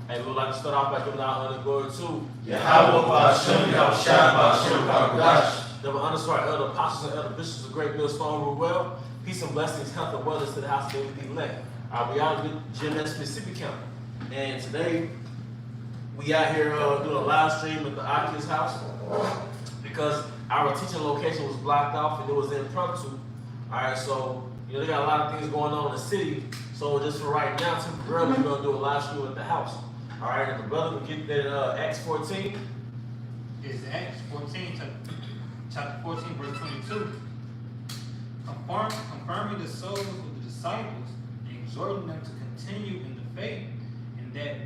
Hey, we would like to start off by giving our honor and glory to Yahweh Ba'Shem Yahushua Ba'Shem Karudash. Double honor to our elder apostles and elder bishops of Great Millstone rule well. Peace and blessings, health and wellness to the house of David elect. We out with GMS Mississippi County. And today, we out here doing a live stream at the Akia's house because our teaching location was blocked off and it was impromptu. Alright, so they got a lot of things going on in the city. So just for right now, temporarily, we're going to do a live stream at the house. Alright, and the brother will get that Acts 14. It's Acts 14, chapter 14, verse 22. Confirming the souls of the disciples and exhorting them to continue in the faith, and that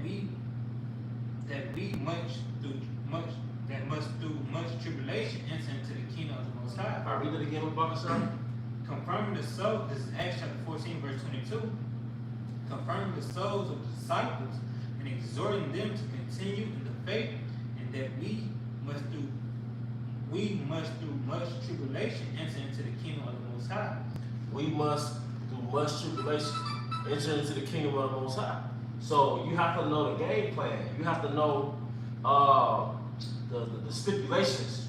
must through much tribulation enter into the kingdom of the Most High. Alright, read it again with Bucket, sir. Confirming the souls, this is Acts chapter 14, verse 22. Confirming the souls of the disciples and exhorting them to continue in the faith, and that we must through much tribulation enter into the kingdom of the Most High. We must, through much tribulation, enter into the kingdom of the Most High. So you have to know the game plan. You have to know the stipulations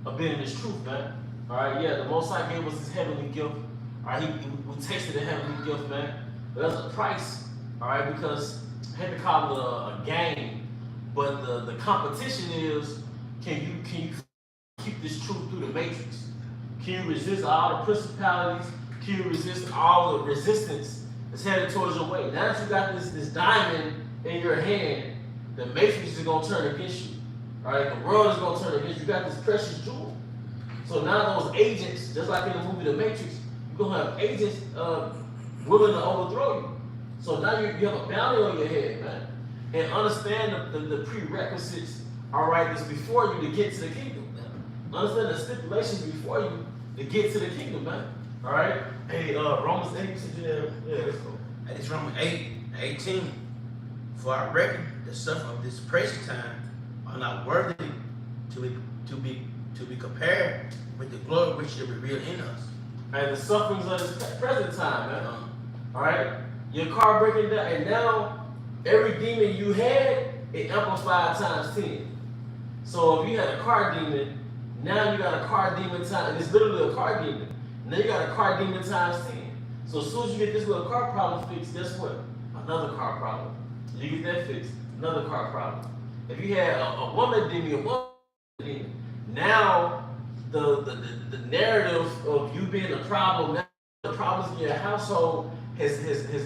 of being in this truth, man. All right, yeah, the Most High gave us His heavenly gift. All right, we tasted the heavenly gift, man. But there's a price, all right, because I hate to call it a game, but the competition is, can you keep this truth through the matrix? Can you resist all the principalities? Can you resist all the resistance that's headed towards your way? Now that you got this diamond in your hand, the matrix is gonna turn against you. All right, the world is gonna turn against you. You got this precious jewel. So now those agents, just like in the movie The Matrix, you're gonna have agents willing to overthrow you. So now you have a bounty on your head, man. And understand the prerequisites, all right, that's before you to get to the kingdom, man. Understand the stipulations before you to get to the kingdom, man. All right? Hey, Romans 8, yeah, let's go. And it's Romans 8:18. For I reckon the suffering of this present time are not worthy to be compared with the glory which shall be revealed in us. And the sufferings of this present time, man. All right? Your car breaking down, and now every demon you had, it amplified times 10. So if you had a car demon, now you got a car demon time. It's literally a car demon. Now you got a car demon times 10. So as soon as you get this little car problem fixed, guess what? Another car problem. You get that fixed, another car problem. If you had a woman demon, now the narrative of you being a problem, now the problems in your household has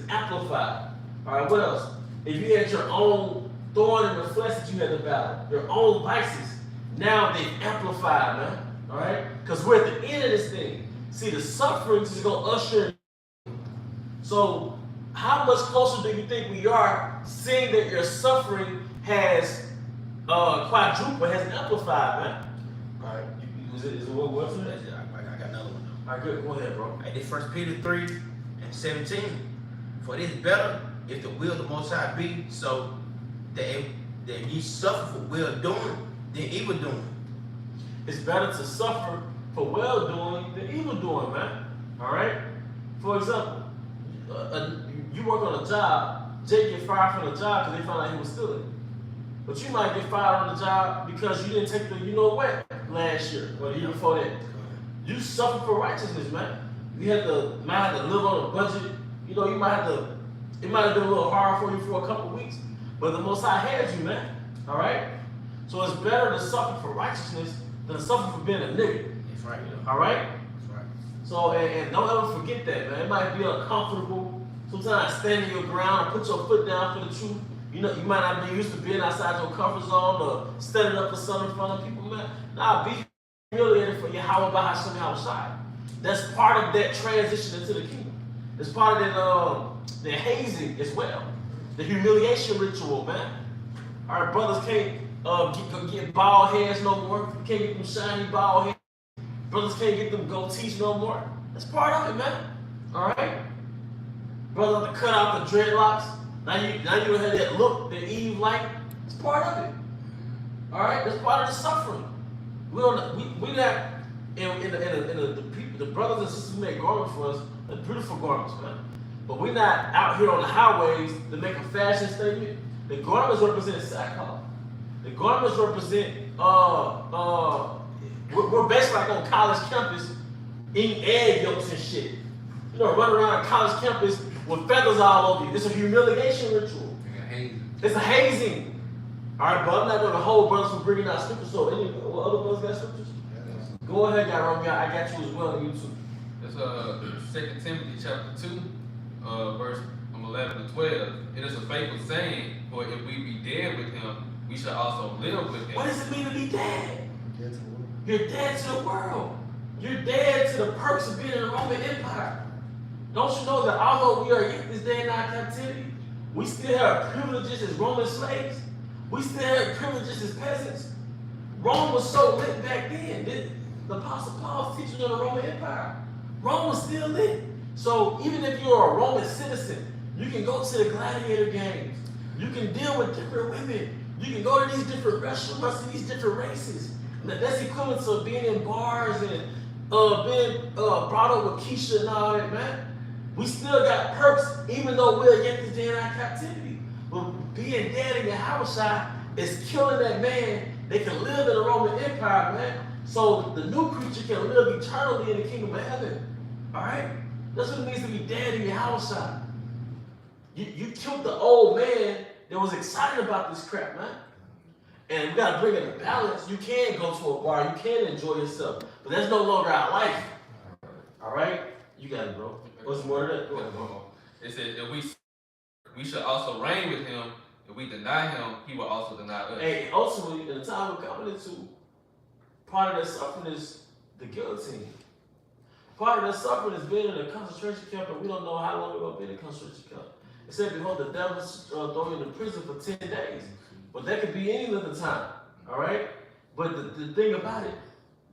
amplified. All right, what else? If you had your own thorn in the flesh that you had to battle, your own vices, now they've amplified, man. All right, because we're at the end of this thing. See, the sufferings is gonna usher. So, how much closer do you think we are, seeing that your suffering has quadrupled, has amplified, man? All right, is it what's it? I got another one. All right, good. Go ahead, bro. I did 1 Peter 3:17. For it is better if the will of the Most High be so that ye suffer for well doing than evil doing. It's better to suffer for well doing than evil doing, man. All right. For example, you work on a job. Jake get fired from the job because they found out he was stealing. But you might get fired on the job because you didn't take the what last year or the year before that. You suffer for righteousness, man. You might have to live on a budget. It might have been a little hard for you for a couple weeks, but the Most High has you, man. All right. So it's better to suffer for righteousness than to suffer for being a nigga. That's right. All right. That's right. So and don't ever forget that, man. It might be uncomfortable. Sometimes standing your ground and put your foot down for the truth. You might not be used to being outside your comfort zone or standing up for something in front of people, man. Nah, be humiliated for Yahweh Ba'Shem Yahushua. That's part of that transition into the kingdom. It's part of the hazing as well. The humiliation ritual, man. Our brothers can't get bald heads no more. Can't get them shiny bald heads. Brothers can't get them goatees no more. That's part of it, man. All right. Brothers have to cut out the dreadlocks. Now you have that look that Eve liked. It's part of it. All right. That's part of the suffering. We not in the brothers and sisters who make garments for us. They're beautiful garments, man. But we're not out here on the highways to make a fashion statement. The garments represent sackcloth. The garments represent we're basically like on college campus eating egg yolks and shit. You know, running around a college campus with feathers all over you. It's a humiliation ritual. It's a hazing. All right, but I'm not going to hold brothers from bringing out scriptures. So, any other brothers got scriptures? Go ahead, Yaron. I got you as well on YouTube. That's 2 Timothy chapter 2, verse 11 to 12. It is a faithful saying, for if we be dead with him, we shall also live with him. What does it mean to be dead? You're dead to the world. You're dead to the perks of being in the Roman Empire. Don't you know that although we are in this day in our captivity, we still have privileges as Roman slaves? We still have privileges as peasants. Rome was so lit back then. The Apostle Paul's teaching on the Roman Empire. Rome was still lit. So even if you're a Roman citizen, you can go to the gladiator games. You can deal with different women. You can go to these different restaurants and these different races. That's equivalent to being in bars and being brought up with Keisha and all that, man. We still got perks, even though we're yet this day in our captivity. But being dead in your house is killing that man. They can live in the Roman Empire, man. So the new creature can live eternally in the kingdom of heaven. All right? That's what it means to be dead in your house. You killed the old man that was excited about this crap, man. And we got to bring it in balance. You can go to a bar. You can enjoy yourself. But that's no longer our life. All right? You got it, bro. What's more of that? Go ahead, bro. It says, if we shall also reign with him. If we deny him, he will also deny us. Hey, ultimately, in the time we're coming into, part of that suffering is the guillotine. Part of that suffering is being in a concentration camp, and we don't know how long we're going to be in a concentration camp. It said, behold, the devil throw you in prison for 10 days. But that could be any length of time, all right? But the thing about it,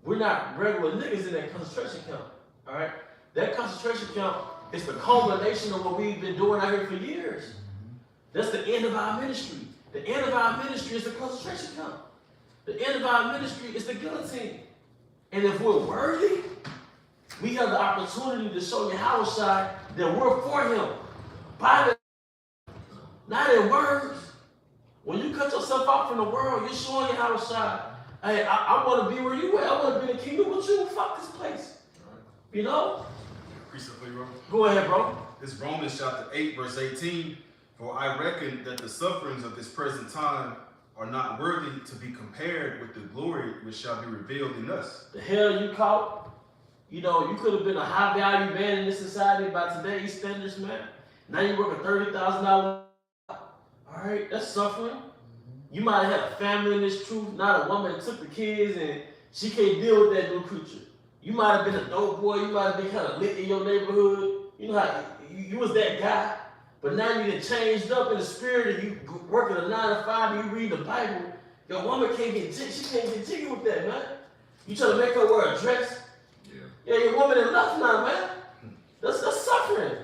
we're not regular niggas in that concentration camp, all right? That concentration camp is the culmination of what we've been doing out here for years. That's the end of our ministry. The end of our ministry is the concentration camp. The end of our ministry is the guillotine. And if we're worthy, we have the opportunity to show Yahushua that we're for him. By the, not in words. When you cut yourself off from the world, you're showing Yahushua, hey, I want to be where you at. I want to be in the kingdom with you. Fuck this place. You know? Go ahead, bro. This Romans chapter 8, verse 18. For I reckon that the sufferings of this present time are not worthy to be compared with the glory which shall be revealed in us. The hell you caught? You know, you could have been a high value man in this society by today's standards, man. Now you work a $30,000. All right, that's suffering. You might have had a family in this truth, not a woman that took the kids and she can't deal with that new creature. You might have been a dope boy. You might have been kind of lit in your neighborhood. You know how you was that guy. But now you get changed up in the spirit and you work at a 9 to 5 and you read the Bible. Your woman can't get jiggy with that, man. You try to make her wear a dress. Yeah, your woman is left now, man. That's suffering.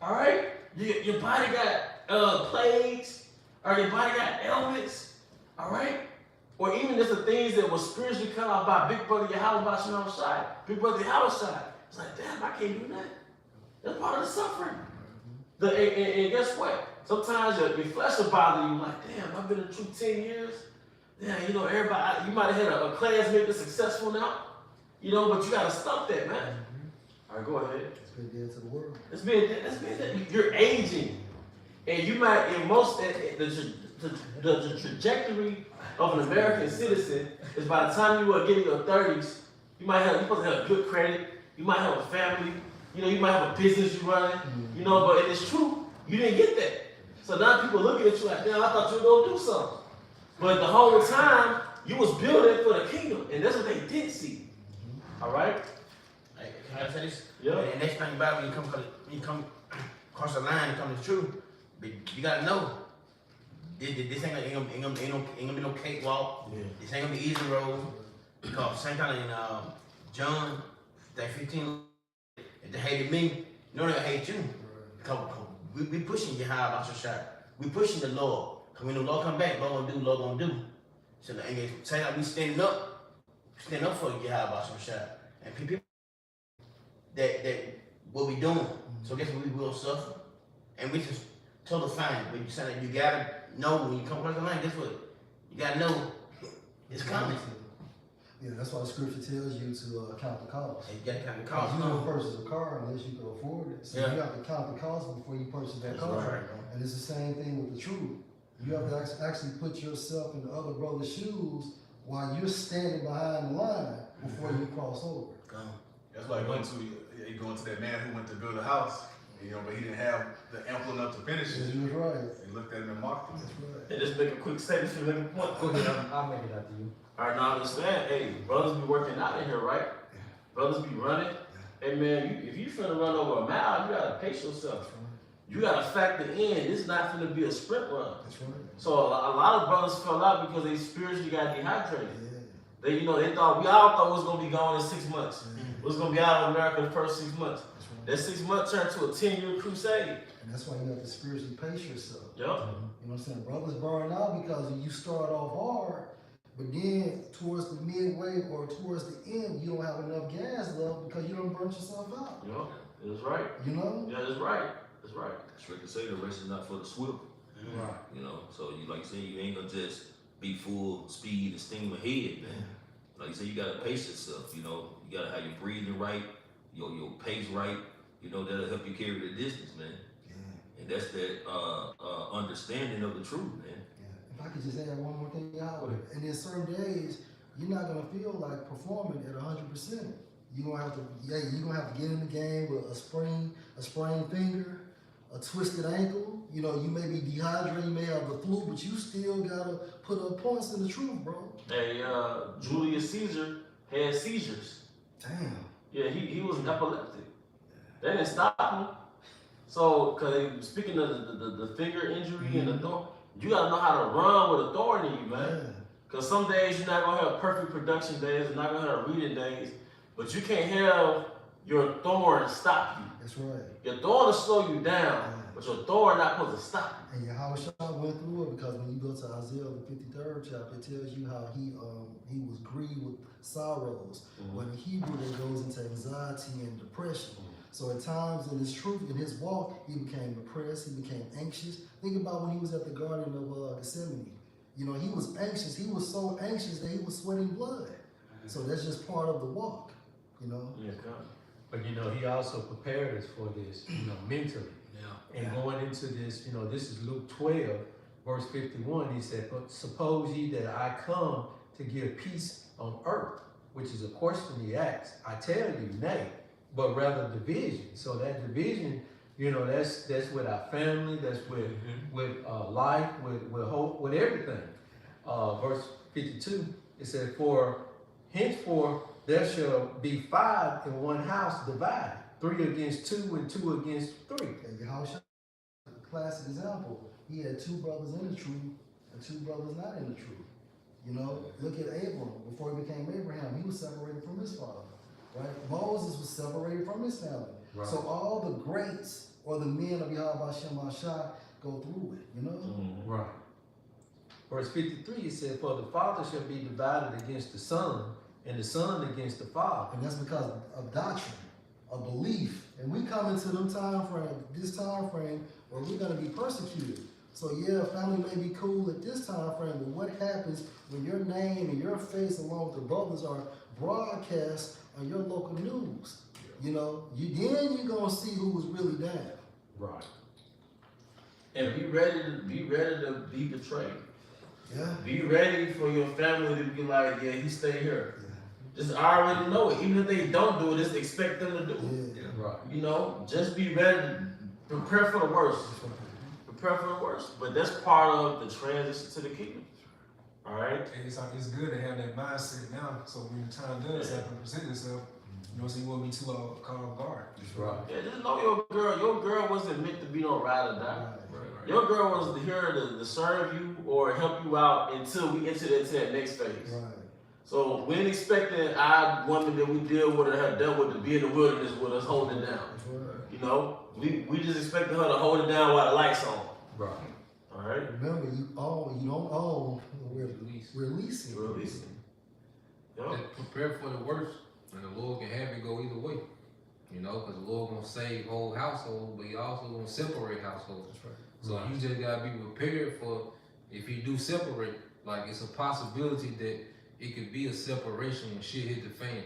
All right? Your body got plagues, or your body got ailments. All right? Or even just the things that were spiritually cut off by Big Brother Yahushua, Big Brother Yahushua. It's like, damn, I can't do that. That's part of the suffering. And guess what? Sometimes your flesh will bother you. Like, damn, I've been in the truth 10 years. Damn, you know, everybody, you might have had a classmate that's successful now. You know, but you got to stop that, man. All right, go ahead. It's been dead to the world. That's been you're aging. And you might, in most, the trajectory of an American citizen is by the time you are getting your 30s, you're supposed to have good credit. You might have a family. You know, you might have a business you're running. You know, but it's true, you didn't get that. So now people looking at you like, damn, I thought you were going to do something. But the whole time, you was building for the kingdom. And that's what they did see. All right? Hey, can I say this? Yeah. And the next thing about when you come across the line and come to the truth, but you gotta know this ain't gonna be no cakewalk. Yeah. This ain't gonna be easy road. Because same kind of in John, that 15, if they hated me, you know they're gonna hate you. Because we pushing your high about your shot. We pushing the Lord. Because when the Lord come back, Lord gonna do. So the say like we standing up for your high about your shot. And people that what we doing. So guess what, we will suffer. And we just totally fine. But you say that you know when you come across the line, guess what? You gotta know it's coming. Yeah, that's why the scripture tells you to count the cost. And you gotta count the Because cost. you don't purchase a car unless you can afford it. So Yeah. you have to count the cost before you purchase that That's car. right. And it's the same thing with the truth. You have to actually put yourself in the other brother's shoes while you're standing behind the line before you cross over. That's like going to that man who went to build a house, but he didn't have the ample enough to finish it. You're right. They looked at him and mocked him. That's right. And just make a quick statement to make a point. Go ahead, I'll make it after you. All right, now understand, hey, brothers be working out in here, right? Brothers be running. Hey man, if you finna run over a mile, you gotta pace yourself. You gotta factor in, this is not finna be a sprint run. That's right. So a lot of brothers fell out because they spiritually got dehydrated. Yeah. They, we all thought we was gonna be gone in 6 months. Yeah. We was gonna be out of America the first 6 months. That's right. That 6 months turned to a 10-year crusade. And that's why you have to spiritually pace yourself. Yup. You know what I'm saying? Brothers burn out because you start off hard, but then towards the midway or towards the end, you don't have enough gas left because you don't burn yourself out. Yup. That's right. You know? Yeah, that's right. That's right. Scripture say the race is not for the swift, Right. So you like you say, you ain't gonna just be full speed and steam ahead, man. Like you say, you gotta pace yourself, you gotta have your breathing right, your pace right, that'll help you carry the distance, man. Yeah. And that's that understanding of the truth, man. Yeah. If I could just add one more thing out, and in certain days, you're not gonna feel like performing at 100%. You're gonna have to get in the game with a sprained finger, a twisted ankle. You may be dehydrated, you may have the flu, but you still gotta put up points in the truth, bro. Hey, Julius Caesar had seizures. Damn. Yeah, he was epileptic. They didn't stop him. So, speaking of the finger injury and the thorn, you gotta know how to run with a thorn in you, man. Yeah. Because some days you're not gonna have perfect production days, you're not gonna have reading days, but you can't have your thorn stop you. That's right. Your thorn will slow you down, but your thorn not supposed to stop And Yahushua went through it because when you go to Isaiah the 53rd chapter, it tells you how he was grieved with sorrows. When in Hebrew, that goes into anxiety and depression. So at times in his truth, in his walk, he became depressed, he became anxious. Think about when he was at the Garden of Gethsemane. He was anxious. He was so anxious that he was sweating blood. So that's just part of the walk, you. Yeah, But he also prepared us for this, mentally. Yeah. And going into this, this is Luke 12, verse 51. He said, "But suppose ye that I come to give peace on earth," which is a question he asked. "I tell you, nay, but rather division." So that division, that's with our family, that's with life, with hope, with everything. Verse 52, it said, "For henceforth there shall be 5 in one house divided, 3 against 2 and 2 against 3. And Yahushua, a classic example, he had 2 brothers in the truth and 2 brothers not in the truth. Look at Abram. Before he became Abraham, he was separated from his father, right? Moses was separated from his family. Right. So all the greats or the men of Yahweh Shem Ashai go through it, Right. Verse 53, it said, "For the father shall be divided against the son, and the son against the father." And that's because of doctrine, of belief. And we come into this time frame where we're going to be persecuted. So yeah, family may be cool at this time frame, but what happens when your name and your face along with the brothers are broadcast on your local news? Then you're going to see who was really down. Right. And be ready to be betrayed. Yeah. Be ready for your family to be like, yeah, he stay here. Just already know it. Even if they don't do it, just expect them to do it. Yeah. Right. Just be ready to prepare for the worst. Prepare for the worst. But that's part of the transition to the kingdom. All right? And it's good to have that mindset now, so when the time does happen to present itself, so you won't be too caught off guard. That's right. Yeah, just know your girl. Your girl wasn't meant to be no ride or die. Right. Your girl was here to serve you or help you out until we enter into that next phase. Right. So we ain't expecting our woman that we deal with or have dealt with to be in the wilderness with us holding it down. Right. We just expecting her to hold it down while the lights on. Right. All right? Remember, you don't own, we're releasing. Releasing. Yup. Prepare for the worst, and the Lord can have it go either way. Because the Lord gonna save whole household, but He also gonna separate households. That's right. So you just gotta be prepared for if he do separate, like it's a possibility that it could be a separation when shit hit the fan.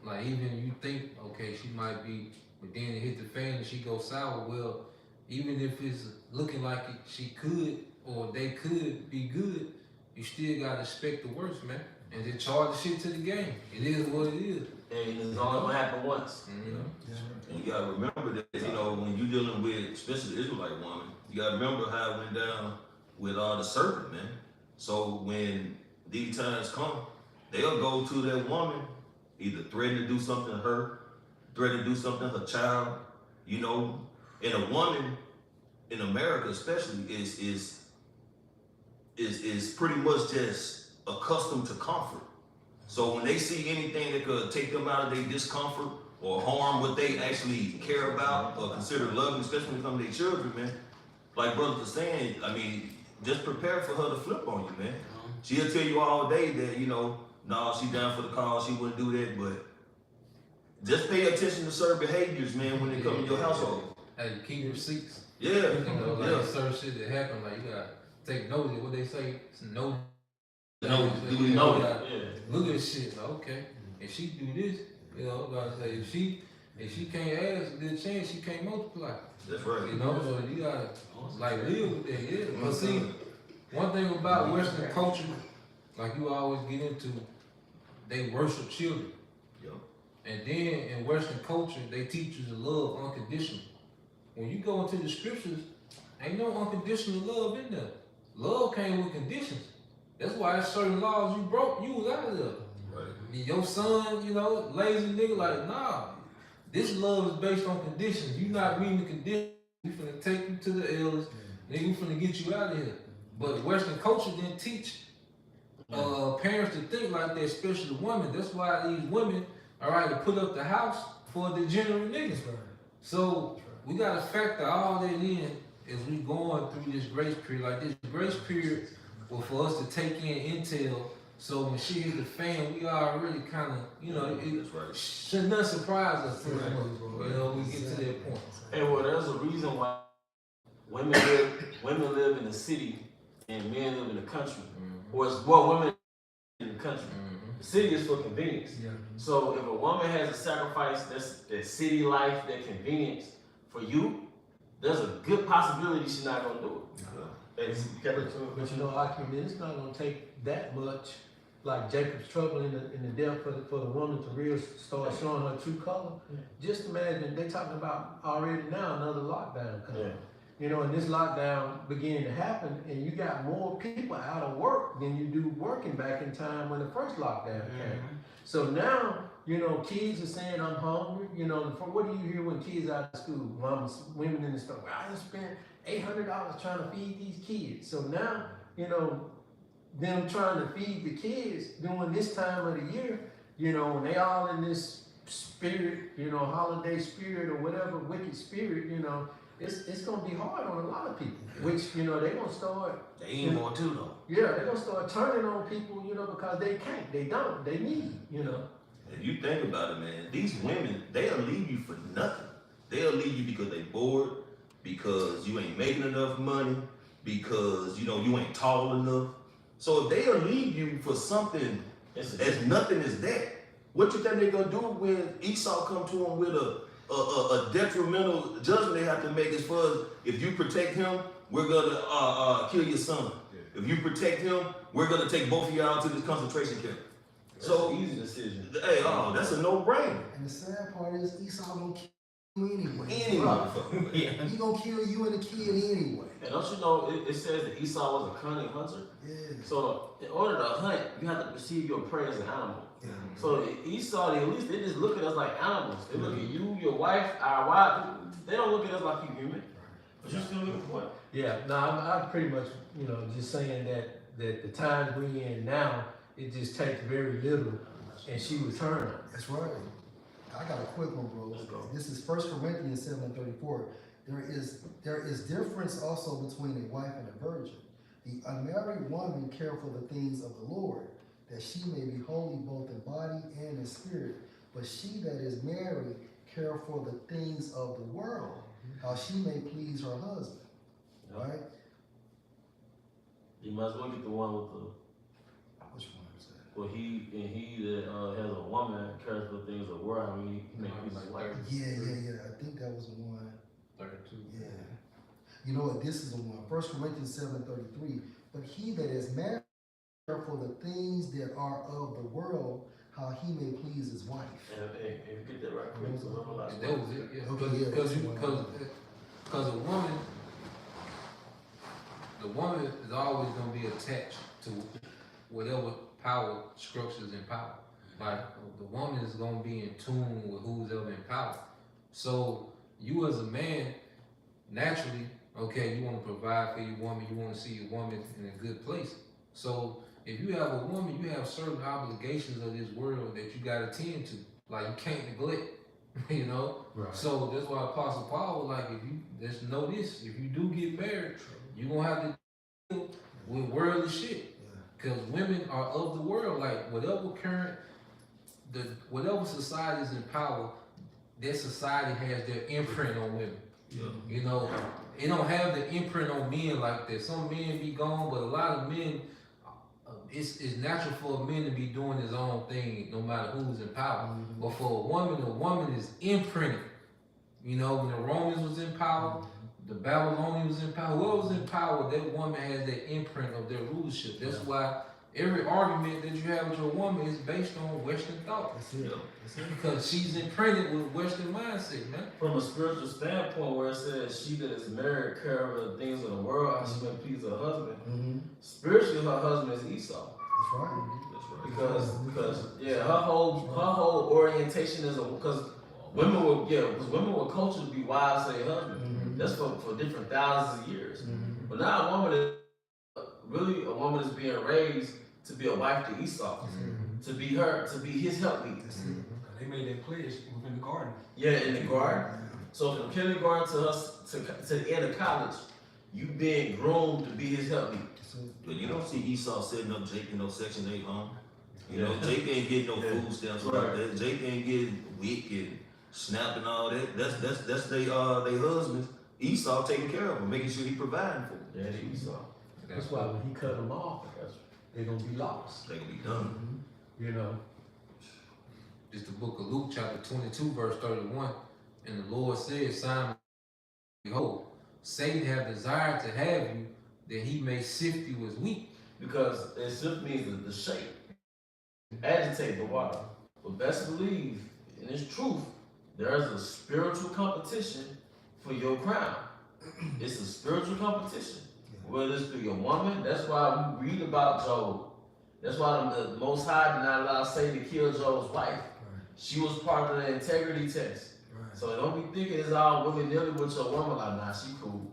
Like even you think, okay, she might be, but then it hit the fan and she goes sour. Well, even if it's looking like she could or they could be good, you still gotta expect the worst, man. And then charge the shit to the game. It is what it is. And it's only gonna happen once. And you gotta remember that, you know, when you're dealing with, especially the Israelite woman, you gotta remember how it went down with the serpent, man. So when these times come, they'll go to that woman, either threaten to do something to her, threaten to do something to her child, you know. And a woman in America especially is pretty much just accustomed to comfort. So when they see anything that could take them out of their discomfort or harm what they actually care about or consider loving, especially when it comes to their children, man, like brothers are saying, I mean, just prepare for her to flip on you, man. She'll tell you all day that, you know, no, she down for the cause, she wouldn't do that, but just pay attention to certain behaviors, man, when they come in your household. Hey, keep receipts. Yeah, You know, like certain shit that happen, like you gotta take notice of what they say. It's no. You know that. Look at this shit. Like, okay, if she do this, you know, gotta say if she can't ask a good chance, she can't multiply. That's right. You know, so you gotta like live with that. Yeah. But see, one thing about Western culture, like you always get into, they worship children. Yep. And then in Western culture, they teach you to love unconditionally. When you go into the scriptures, ain't no unconditional love in there. Love came with conditions. That's why there's certain laws you broke, you was out of there. Right. Your son, you know, lazy nigga, like, nah. This love is based on conditions. You not reading the conditions, we finna take you to the elders, nigga, we finna get you out of here. But Western culture didn't teach parents to think like that, especially women. That's why these women are right to put up the house for the general niggas. So we gotta factor all that in as we going through this grace period. Like this grace period was for us to take in intel. So when shit hit the fan, we already kind of, you know, it should not surprise us. You know, we get to that point. And well, there's a reason why women live in the city and men live in the country. Or it's women in the country. The city is for convenience. So if a woman has to sacrifice that city life, that convenience for you, there's a good possibility she's not gonna do it. But you know, Akim, it's not gonna take that much, like Jacob's trouble in the death for the woman to really start showing her true color. Just imagine they talking about already now another lockdown coming. You know, and this lockdown beginning to happen, and you got more people out of work than you do working back in time when the first lockdown came. So now, you know, kids are saying, I'm hungry. You know, what do you hear when kids out of school? Moms, women in the store, well, I just spent $800 trying to feed these kids. So now, you know, them trying to feed the kids during this time of the year, you know, when they all in this spirit, you know, holiday spirit or whatever, wicked spirit, you know, it's gonna be hard on a lot of people, which, you know, they gonna start. They ain't more too though. Yeah, they're gonna start turning on people, you know, because they can't, they don't, they need, you know. If you think about it, man, these women, they'll leave you for nothing. They'll leave you because they bored, because you ain't making enough money, because, you know, you ain't tall enough. So if they'll leave you for something as nothing as that, what you think they're gonna do when Esau come to them with a detrimental judgment they have to make as far as if you protect him, we're gonna kill your son. If you protect him, we're gonna take both of y'all to this concentration camp. So an easy decision. Hey, that's a no-brainer. And the sad part is Esau gonna kill you anyway. Any motherfucker. He gonna kill you and the kid anyway. And don't you know, it says that Esau was a cunning hunter? Yeah. So in order to hunt, you have to perceive your prey as an animal. So Esau, at least they just look at us like animals. They look at you, your wife, our wife. They don't look at us like you human. But you're still looking for what? Yeah, no, I'm pretty much, you know, just saying that the times we're in now, it just takes very little, and she was turned. That's right. I got a quick one, bro. This is 1 Corinthians 7:34. There is difference also between a wife and a virgin. The unmarried woman care for the things of the Lord, that she may be holy both in body and in spirit. But she that is married care for the things of the world, how she may please her husband. Right? You might as well get the one with the. Which one is that? Well, he that has a woman cares for things of the world. I mean, he make peace Like like. Yeah. I think that was the one. 32. Yeah. You know what? This is the one. 1 Corinthians 7:33. But he that is married for the things that are of the world, how he may please his wife. And you get that right quick, so remember last That was it, yeah. Okay, yeah, Because that's one. the woman is always gonna be attached to whatever power structures in power. Like the woman is gonna be in tune with who's ever in power. So you as a man, naturally, okay, you want to provide for your woman, you want to see your woman in a good place. So if you have a woman, you have certain obligations of this world that you gotta tend to. Like you can't neglect, you know? Right. So that's why Apostle Paul was like, if you just know this, if you do get married, you're gonna have to deal with worldly shit. Because women are of the world. Like whatever society is in power, that society has their imprint on women. Yeah. You know, it don't have the imprint on men like that. Some men be gone, but a lot of men, it's natural for a man to be doing his own thing no matter who's in power. Mhm. But for a woman is imprinted. You know, when the Romans was in power, the Babylonians was in power, whoever was in power, that woman has that imprint of their rulership. That's why every argument that you have with your woman is based on Western thought. That's it. Yeah. That's it. Because she's imprinted with Western mindset, man. From a spiritual standpoint, where it says she that is married care of the things of the world, how she may please her husband. Mm-hmm. Spiritually, her husband is Esau. That's right. That's right. Because yeah, her whole orientation is because women will culture to be wives to their husband. Mhm. That's for different thousands of years. Mhm. But now a woman is being raised to be a wife to Esau, to be his helpmeet. That's it. They made that pledge within the garden. Yeah, in the garden. So from kindergarten to the end of college, you being groomed to be his helpmeet. That's it. But you don't see Esau setting up Jake in no Section 8 home. You know, Jake ain't getting no Yeah. food stamps Right. like that. Jake ain't getting WIC and SNAP and all that. That's they husbands. Esau taking care of them, making sure he providing for them. Yeah, it's Esau. That's why when he cut them off, they're gonna be lost. They gonna be done. You know. It's the book of Luke, chapter 22, verse 31. And the Lord said, Simon, behold, Satan hath desired to have you, that he may sift you as wheat. Because it simply means the shape, agitate the water. But best believe, in its truth, there is a spiritual competition for your crown. It's a spiritual competition. Whether it's through your woman, that's why we read about Job. That's why the Most High did not allow Satan to kill Job's wife. She was part of the integrity test. Right. So don't be thinking it's all willy-nilly with your woman, like, nah, she cool.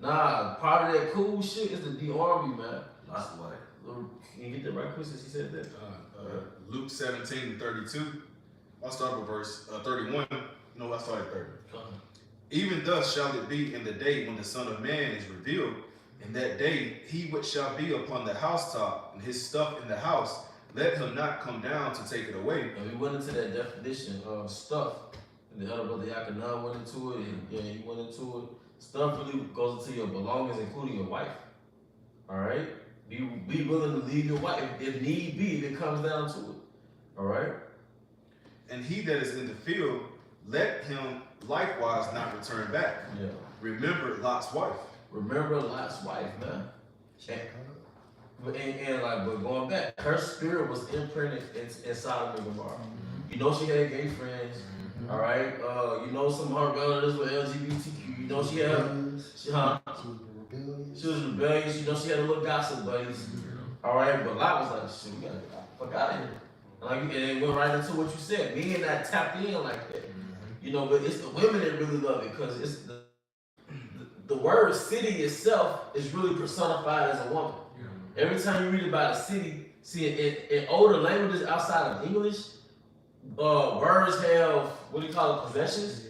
Nah, part of that cool shit is to de-arm you, man. That's why. Can you get that right, Chris, since he said that? Luke 17:32. I'll start with verse 31. No, I started 30. Even thus shall it be in the day when the Son of Man is revealed. In that day, he which shall be upon the housetop and his stuff in the house, let him not come down to take it away. And we went into that definition of stuff. And the other brother Yakanan went into it, and yeah, he went into it. Stuff really goes into your belongings, including your wife. Alright? Be willing to leave your wife if need be, if it comes down to it. Alright? And he that is in the field, let him likewise not return back. Yeah. Remember Lot's wife. Remember Lot's wife, man. But going back, her spirit was imprinted in Sodom and Gomorrah. You know she had gay friends. All right. You know some of her relatives were LGBTQ. You know she had. She was rebellious. You know she had a little gossip buddies. All right. But Lot was like, shit, we gotta get the fuck out of here. And it went right into what you said. Men not tapped in like that. You know, but it's the women that really love it because it's the word city itself is really personified as a woman. Every time you read about a city, see in older languages outside of English, words have what do you call it, possessions.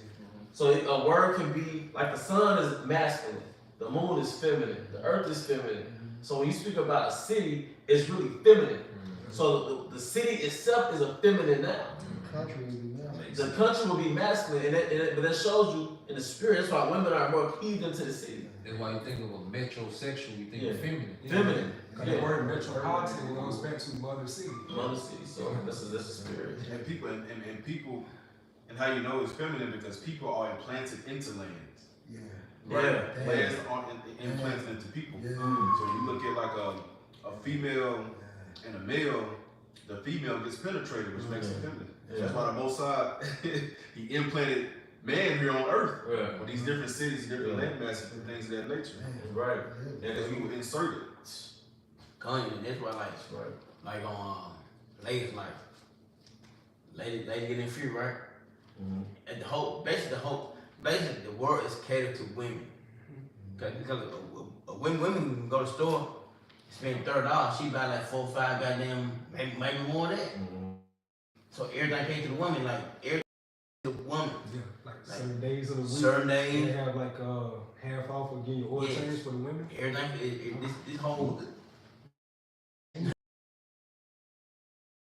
So a word can be like the sun is masculine, the moon is feminine, the earth is feminine. So when you speak about a city, it's really feminine. So the city itself is a feminine noun. Country would be masculine. The country will be masculine, but that shows you in the spirit. That's why women are more cleaved into the city. That's why you think of a metrosexual, you think of feminine. Feminine. Because the word metropolitan goes back to mother city. Mother city. So this is a spirit. And people and how you know it's feminine because people are implanted into lands. Yeah. Yeah. Lands are implanted into people. Yeah. So you look at like a female and a male, the female gets penetrated, which makes it feminine. Yeah. That's why the Most High, he implanted man here on earth Yeah. with these different cities, different land masses, and things of that nature. Right. Yeah. Because we were inserted. Kanye, that's why Right. like on ladies like lady get in free, right? Mm-hmm. And basically the world is catered to women. Because women can go to the store, spend $30, she buy like 4 or 5 goddamn, maybe more than that. Mm-hmm. So everything came to the woman, like everything to the woman. Yeah, like certain days of the week. Certain days. They have like half off or getting your oil Yes. change for the women. Everything, this whole.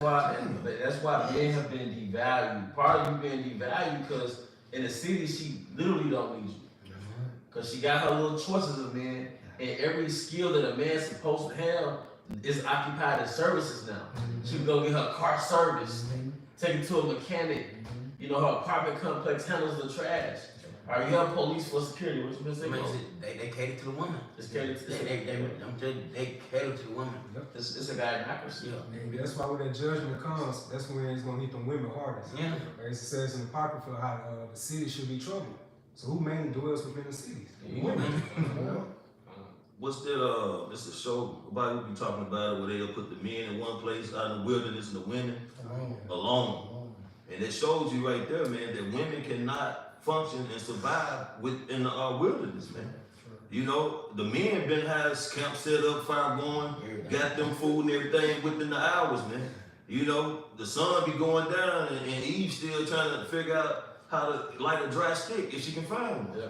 That's why men have been devalued. Part of you being devalued because in the city she literally don't need you. Because she got her little choices of men, and every skill that a man's supposed to have is occupied in services now. She can go get her car serviced, take it to a mechanic. You know, her apartment complex handles the trash. Or you have police for security. What you been saying? They cater to the woman. It's catered to They cater to the woman. it's a gynocracy. Maybe that's why when that judgment comes, that's when it's gonna hit them women hardest. Yeah. Like it says in the Apocrypha how the city should be troubled. So who mainly dwells within the cities? Women. What's that? It's a show about we be talking about it where they'll put the men in one place out in the wilderness and the women alone. And it shows you right there, man, that women cannot function and survive within the wilderness, man. You know, the men been had camp set up, fire going, got them food and everything within the hours, man. You know, the sun be going down and Eve still trying to figure out how to light a dry stick if she can find one. Yeah.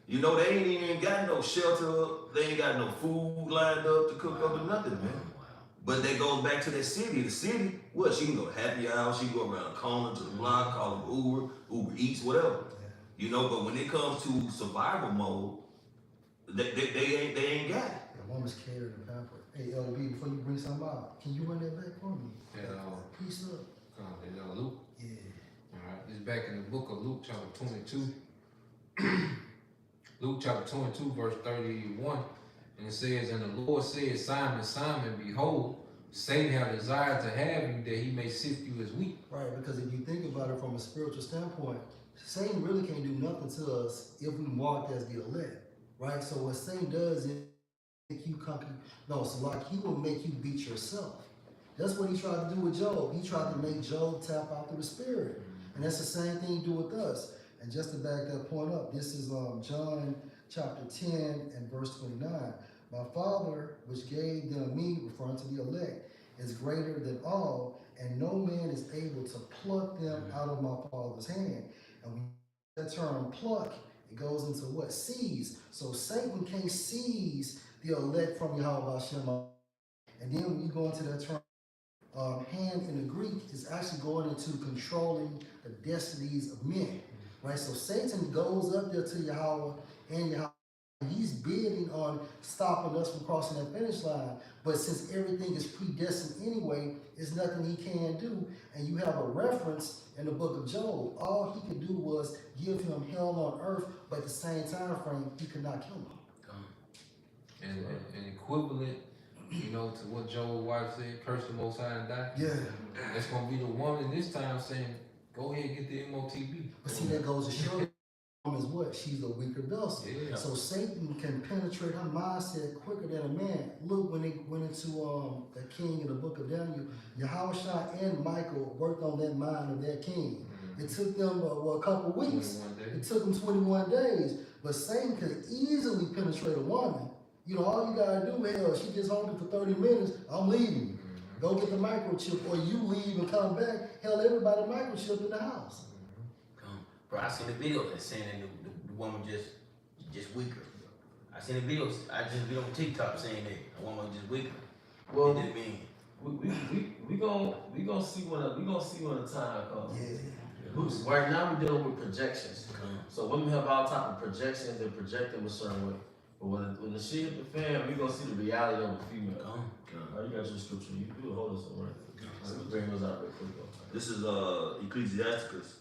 You know, they ain't even got no shelter up, they ain't got no food lined up to cook up or nothing, man. But that goes back to that city. The city, what? She can go to happy hour, she can go around the corner to the block, call them Uber Eats, whatever. You know, but when it comes to survival mode, they ain't got it. The woman's catered and pampered. Hey, LB, before you bring something out, can you run that back for me? Peace up. Luke. Yeah. Alright, it's back in the book of Luke chapter 22. Luke chapter 22, verse 31. And it says, and the Lord said, Simon, Simon, behold, Satan have desired to have you that he may sift you as wheat. Right, because if you think about it from a spiritual standpoint, Satan really can't do nothing to us if we marked as the elect, right? So what Satan does is make you conquer. No, so like he will make you beat yourself. That's what he tried to do with Job. He tried to make Job tap out through the spirit, and that's the same thing he do with us. And just to back that point up, this is John chapter 10 and verse 29. My Father, which gave them me, referring to the elect, is greater than all, and no man is able to pluck them out of my Father's hand. And when that term pluck, it goes into what? Seize. So Satan can't seize the elect from Yahweh Hashem. And then when you go into that term, hand in the Greek is actually going into controlling the destinies of men. Right? So Satan goes up there to Yahweh and Yahweh. He's bidding on stopping us from crossing that finish line. But since everything is predestined anyway, there's nothing he can do. And you have a reference in the book of Job. All he could do was give him hell on earth, but at the same time frame, he could not kill him. And equivalent, you know, to what Job's wife said, curse the Most High and die. Yeah. That's going to be the woman this time saying, go ahead and get the MOTB. But see, that goes to show you is what? She's a weaker vessel. Yeah. So Satan can penetrate her mindset quicker than a man. Look, when they went into the king in the book of Daniel, Yahushua and Michael worked on that mind of their king. It took them a couple weeks. It took them 21 days. But Satan could easily penetrate a woman. You know, all you gotta do, hell, she just hungry for 30 minutes, I'm leaving. Go get the microchip, or you leave and come back. Hell, everybody microchip in the house. Bro, I seen the videos that saying that the woman just weaker. I seen the videos. I just been on TikTok saying that a woman just weaker. Well, It didn't mean. we gonna see when the time comes. Yeah. Right now we're dealing with projections. So women have all type of projections. They project them a certain way. But when the shit hit the fan, we gonna see the reality of a female. Come. Oh, you got your scripture. You do hold us on, right? Let's bring those out real quick, though. This is Ecclesiasticus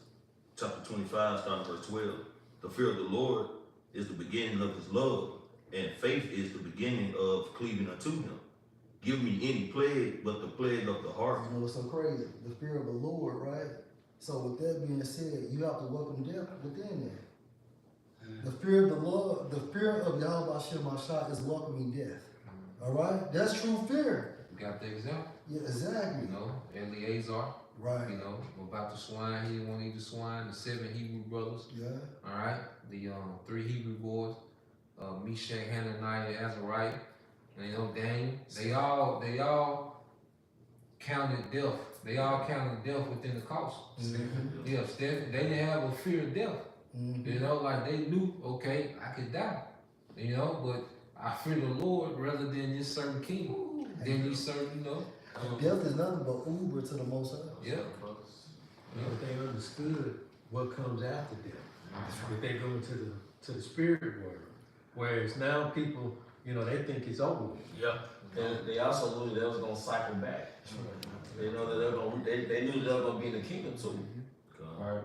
chapter 25, starting verse 12. The fear of the Lord is the beginning of his love, and faith is the beginning of cleaving unto him. Give me any plague but the plague of the heart. You know what's so crazy? The fear of the Lord, right? So with that being said, you have to welcome death within that. The fear of the Lord, the fear of Yahweh Shemashah is welcoming death. All right? That's true fear. We got the example. Yeah, exactly. You know, Eleazar. Right. You know, about the swine, he didn't want to eat the swine. The 7 Hebrew brothers. Yeah. All right. The 3 Hebrew boys, Meshach, Hananiah, Azariah, and you know Daniel. They all counted death. They all counted death within the cost. Mm-hmm. Yeah, Stephen. They didn't have a fear of death. Mm-hmm. You know, like they knew, okay, I could die. You know, but I fear the Lord rather than this certain king. Than these certain, you know. Death is nothing but Uber to the Most High. Yeah. You know, they understood what comes after death. If they go into the spirit world. Whereas now people, you know, they think it's over with. Yeah. They also knew that they was gonna cycle back. They know that they knew they were gonna be in the kingdom too. All right.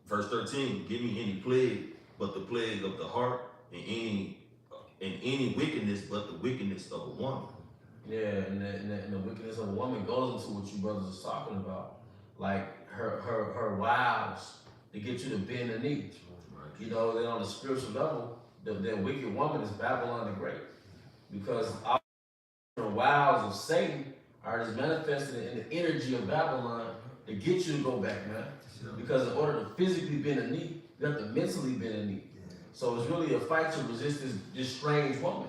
Verse 13, give me any plague but the plague of the heart, and any wickedness but the wickedness of a woman. Yeah, and the wickedness of a woman goes into what you brothers are talking about. Like her wiles to get you to bend the knee. You know, then on the spiritual level, the wicked woman is Babylon the Great. Because all the wiles of Satan are just manifested in the energy of Babylon to get you to go back, man. Because in order to physically bend a knee, you have to mentally bend a knee. So it's really a fight to resist this strange woman.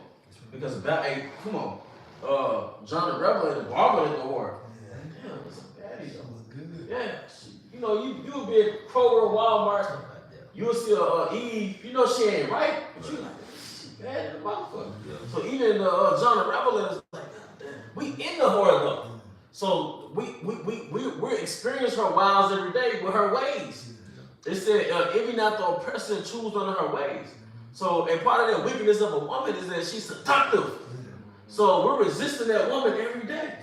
Because hey, come on, John the Revelator bargained at the whore. Damn, it's a baddie though. Yeah, you know, you would be at Kroger or Walmart, you'll see Eve, you know she ain't right, but you like, she bad as a motherfucker. So even John the Revelator's like, damn, we in the whore though. So we experience her wiles every day with her ways. It said, every not the oppressor choose under her ways. So, and part of that wickedness of a woman is that she's seductive. So we're resisting that woman every day.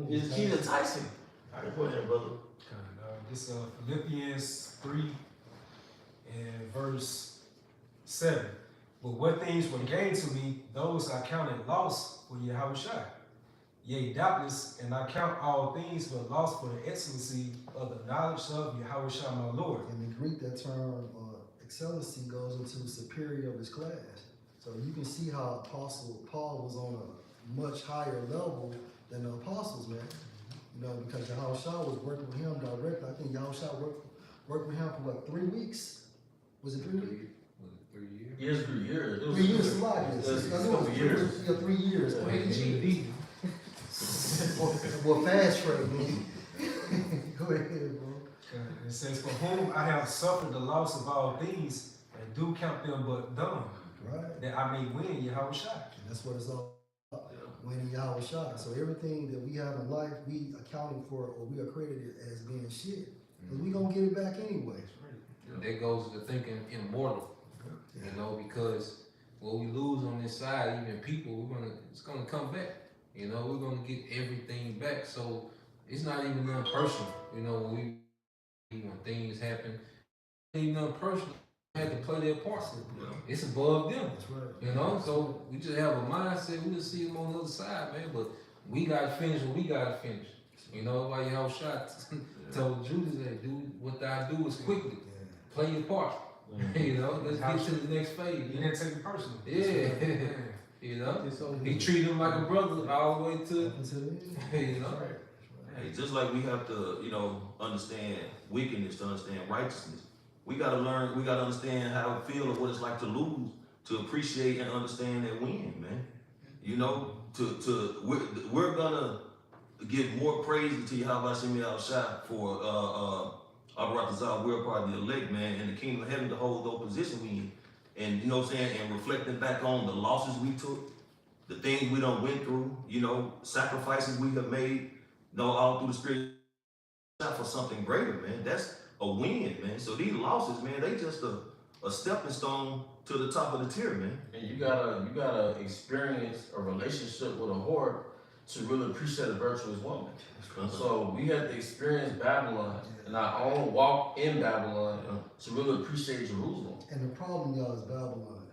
She's enticing. All right, go ahead, brother. This Philippians 3 and verse 7. But what things were gained to me, those I counted loss for Yahushua. Yea, doubtless, and I count all things but loss for the excellency of the knowledge of Yahushua my Lord. In the Greek, that term excellency goes into superior of his class. So you can see how Apostle Paul was on a much higher level than the apostles, man. You know, because Yahushua was working with him directly. I think Yahushua worked with him for what, 3 weeks? Was it 3 weeks? Was it 3 years? Yes, 3 years. 3 years, a lot. It was 3 years. Yeah, 3 years. GD. Well, fast track, man. Go ahead, bro. It says, for whom I have suffered the loss of all things, and do count them but dung, Right. that I may win Yahushua. And that's what it's all about. Winning Yahushua. So everything that we have in life, we accounting for, or we are credited as being shit. Because we gonna get it back anyway. That goes to thinking immortal. You know, because what we lose on this side, even people, it's gonna come back. You know, we're gonna get everything back. So it's not even nothing personal. You know, when things happen, it ain't nothing personal. They had to play their part. It's above them. That's right. You know, so we just have a mindset. We just see them on the other side, man. But we gotta finish what we gotta finish. You know, why y'all shot told Judas that, dude, what I do is quickly play your part. You know, let's get to the next phase. You didn't take it personally. Yeah. You know, he treated him like a brother all the way to, you know. Hey, just like we have to, you know, understand wickedness to understand righteousness. We gotta learn, we gotta understand how to feel or what it's like to lose, to appreciate and understand that win, man. You know, we're gonna give more praise to Yahweh Shem Yahushua for Abaratazah, we're part of the elect, man, in the kingdom of heaven to hold the position we in. And you know what I'm saying, and reflecting back on the losses we took, the things we done went through, you know, sacrifices we have made, you know, all through the spirit for something greater, man. That's a win, man. So these losses, man, they just a stepping stone to to the top of the tier, man. And you gotta experience a relationship with a whore to really appreciate a virtuous woman. So we had to experience Babylon and our own walk in Babylon to really appreciate Jerusalem. And the problem, y'all, is Babylon.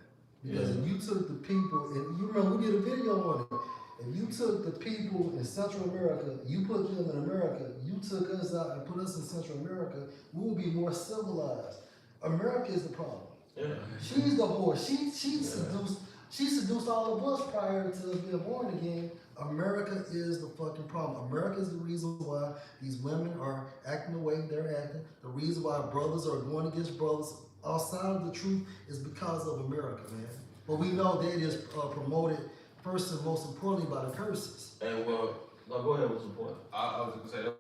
Because if you took the people, and you remember we did a video on it. If you took the people in Central America, you put them in America, you took us out and put us in Central America, we would be more civilized. America is the problem. Yeah. She's the whore. She seduced all of us prior to us being born again. America is the fucking problem. America is the reason why these women are acting the way they're acting. The reason why brothers are going against brothers outside of the truth is because of America, man. But we know that is promoted first and most importantly by the curses. And well, no, go ahead. What's the point? I was gonna say that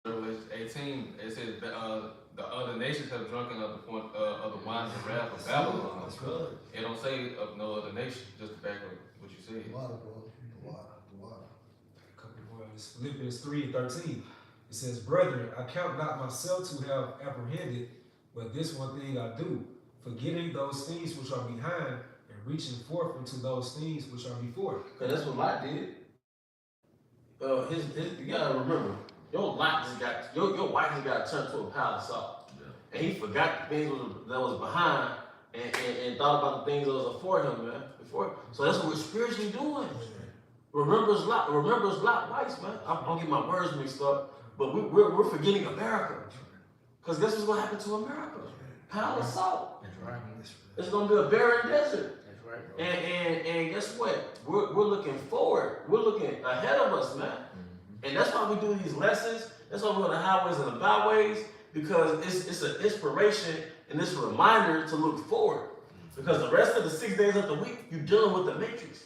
Revelation 18. It says the other nations have drunken of the point of the wine and wrath of Babylon. That's good. It don't say of no other nation. Just to back up what you said. Water, bro. Water. A couple of words. Philippians 3:13. It says, "Brethren, I count not myself to have apprehended, but this one thing I do, forgetting those things which are behind and reaching forth into those things which are before." Cause that's what Lot did. You gotta remember, your wife just got turned to a pile of salt, and he forgot the things that was behind, and thought about the things that was before him, man. So that's what we're spiritually doing. Remembers Lot Weiss, man. I'm gonna get my words mixed up, but we're forgetting America. Cause guess what's gonna happen to America? Pile of salt. That's right. It's gonna be a barren desert. That's right, bro. And guess what? We're looking forward. We're looking ahead of us, man. And that's why we do these lessons. That's why we're on the highways and the byways, because it's an inspiration and it's a reminder to look forward. Because the rest of the 6 days of the week, you're dealing with the matrix.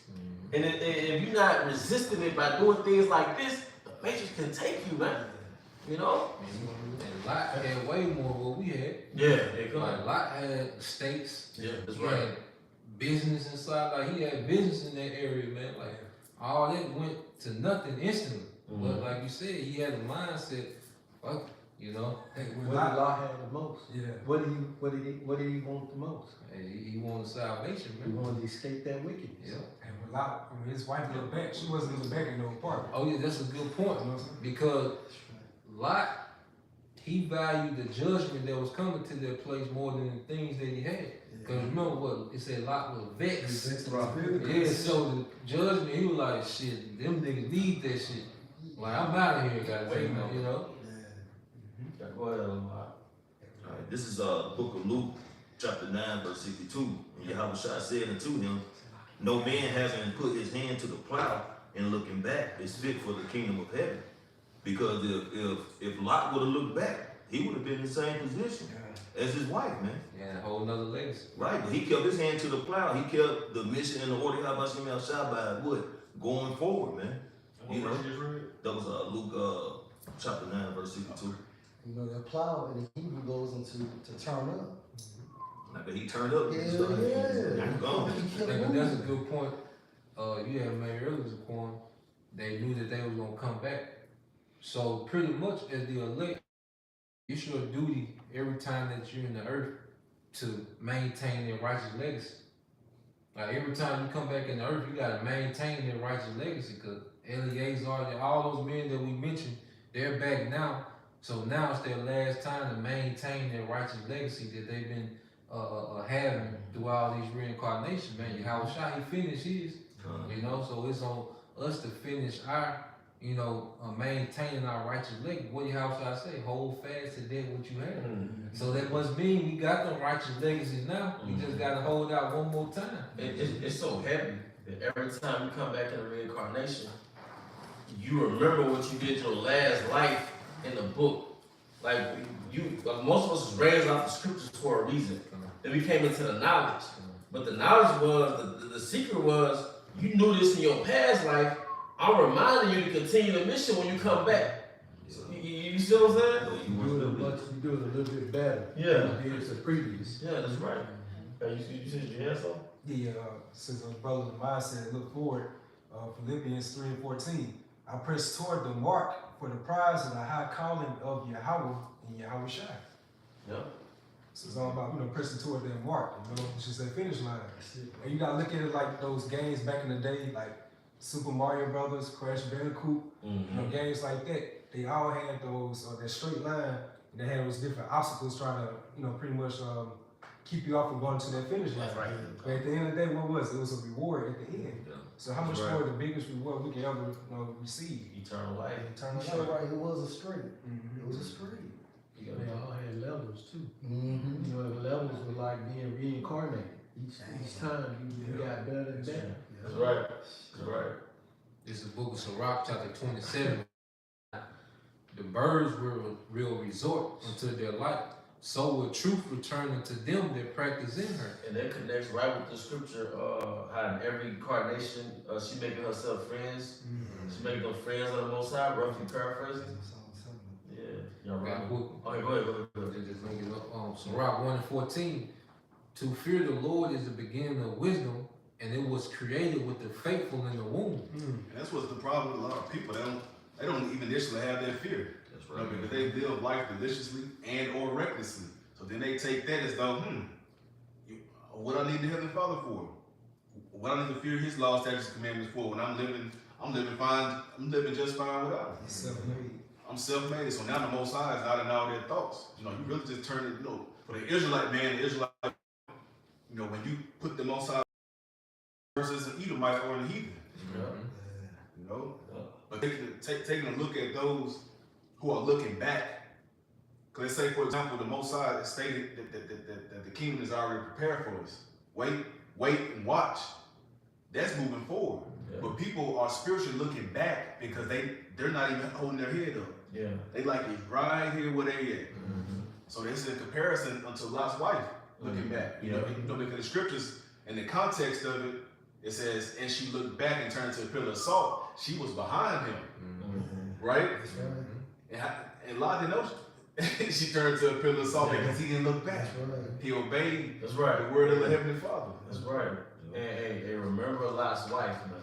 And if you're not resisting it by doing things like this, the matrix can take you, man. You know? And Lot had way more than what we had. Yeah, they Like Lot had estates. Yeah, that's He right. had business inside. Like he had business in that area, man. Like all that went to nothing instantly. But like you said, he had a mindset. Fuck, you know. Hey, What when did Lot, Lot have the most? yeah. What did he want the most? Hey, he wanted salvation, He man. wanted to escape that wickedness. Yeah. And when Lot, when his wife looked back, she wasn't looking back at no apartment. Oh yeah, that's a good point. You know what I'm saying? Because Lot, he valued the judgment that was coming to that place more than the things that he had. Because remember what it said, Lot was vexed. Yeah, so the judgment, he was like, shit, them niggas need that shit. Like, I'm out of here, goddamn, you know? Go ahead, Lamar. All right, this is the book of Luke, chapter 9, verse 62. And Yahweh said unto him, "No man having put his hand to the plow and looking back is fit for the kingdom of heaven." Because if Lot would have looked back, he would have been in the same position as his wife, man. Yeah, a whole nother legacy. Right, but he kept his hand to the plow. He kept the mission and the order by what? Going forward, man. You know, that was Luke chapter 9, verse 62. You know, that plow in the Hebrew goes into to turn up. Like he turned up. Yeah, and stuff. yeah. He gone. He kept But that's a moving. good point. You had made earlier, Zaquan. They knew that they was gonna come back. So pretty much as the elect, it's your duty every time that you're in the earth to maintain their righteous legacy. Like every time you come back in the earth, you gotta maintain their righteous legacy. Cause Eleazar, all those men that we mentioned, they're back now. So now it's their last time to maintain their righteous legacy that they've been having through all these reincarnations, man. Yahweh Shah, he finished his, you know, so it's on us to finish our, you know, maintaining our righteous legacy. What did Yahweh Shah say? Hold fast to that what you have. So that must mean we got them righteous legacies now. We just gotta hold out one more time. It's so heavy that every time you come back in a reincarnation, you remember what you did your last life in the book. Like most of us was raised off the scriptures for a reason. Then we came into the knowledge. But the knowledge was, the secret was, you knew this in your past life. I'm reminding you to continue the mission when you come back. You see what I'm saying? You do it a little bit better. Yeah. than you did the previous. Yeah, that's right. You said you had something? Yeah, since our brother Lamar said, look forward, Philippians 3:14. I press toward the mark for the prize of the high calling of Yahweh and Yahweh Shai. Yeah. So it's all about, pressing toward that mark, which is that finish line. And you gotta look at it like those games back in the day, like Super Mario Brothers, Crash Bandicoot, games like that. They all had those, that straight line, and they had those different obstacles trying to, pretty much keep you off from going to that finish line. That's right. But at the end of the day, what was it? It was a reward at the end. Yeah. So how much more the biggest reward we can ever receive? Eternal life. Eternal Sure, life. right. It was a street. It was a street. They all had levels too. Mm-hmm. The levels were like being reincarnated. Each time you got better and better. That's right. That's right. This is the book of Sirach, chapter 27. The birds will resort unto their light. So will truth return unto them that practice in her. And that connects right with the scripture, how in every incarnation, she making herself friends. She making them friends of the Most High, roughly paraphrasing. Yeah, y'all Got a right. book. Okay, go ahead. They just make it up. Sirach 1:14. To fear the Lord is the beginning of wisdom, and it was created with the faithful in the womb. And that's what's the problem with a lot of people. They don't even initially have that fear. That's right. Because they live life deliciously and or recklessly. So then they take that as though, what I need the Heavenly Father for? What I need to fear His laws, statutes, and commandments for? When I'm living fine. I'm living just fine without it. Self-made. I'm self-made. So now the Most High is not in all their thoughts. You really just turn it. For the Israelite man, when you put the Most High versus an Edomite or an heathen. But taking a look at those who are looking back, because let's say, for example, the Most High stated that the kingdom is already prepared for us. Wait and watch. That's moving forward. Yeah. But people are spiritually looking back because they're not even holding their head up. Yeah. They like it right here where they at. So this is a comparison unto Lot's wife looking back. Because the scriptures, in the context of it, it says, and she looked back and turned to a pillar of salt. She was behind him, right? That's right. And Lot didn't know she turned to a pillar of salt because he didn't look back. That's right. He obeyed That's right. the word of the Heavenly Father. That's right. And remember Lot's wife, man.